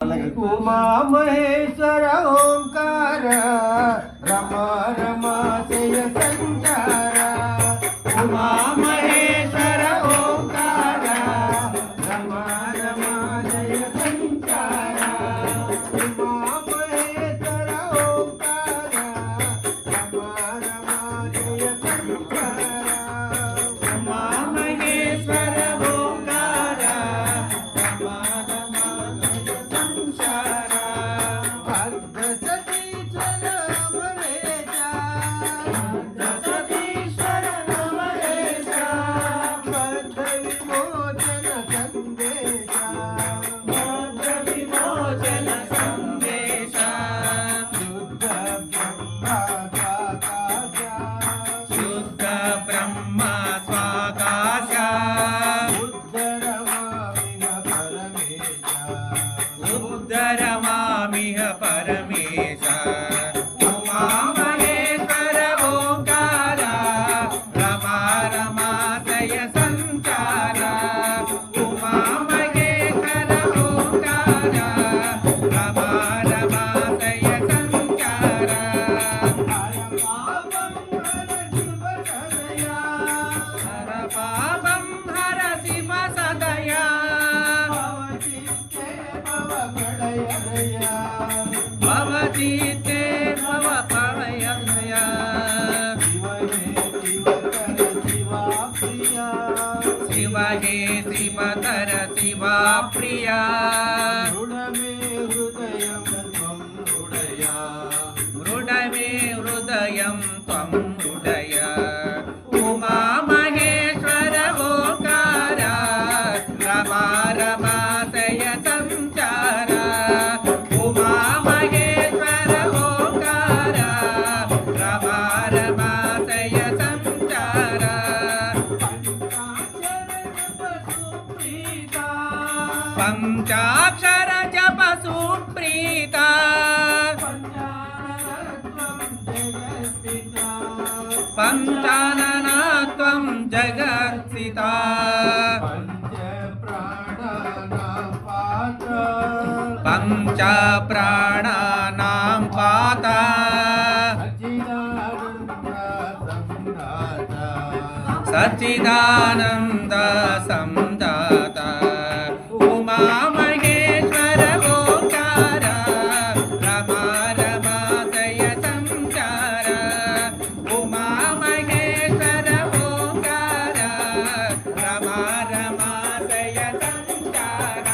उमा महेश्वर ओंकार रमा रमा जय संचार उमा महेश्वर ओंकार रमा रमा जय संचार उमा महेश्वर ओंकार रमा रमा जय संचार उमा महेश्वर ओंकार रमा रमा उद्धरमामिह परमेश उमा महेश्वर ओंकार रमा रमा जय संचार उमा महेश्वर ओंकार रमा रमा जय संचार हर पापं हर शिव सदया भवती ते भव प्रलयया शिव हे शिवतर शिवा प्रिया मृड मे हृदयं त्वं मृडय उमा महेश्वर ओंकार रमा रमा जय संचार उमा महेश्वर ओंकार रमा रमा जय संचार पंचाक्षर जप सुप्रीता पंचानना त्वं जगत्सिता पंच प्राणानां पाता सच्चिदानंद संदाता उमा महेश्वर ओंकार रमा रमा जय संचार उमा महेश्वर ओंकार रमा रमा जय संचार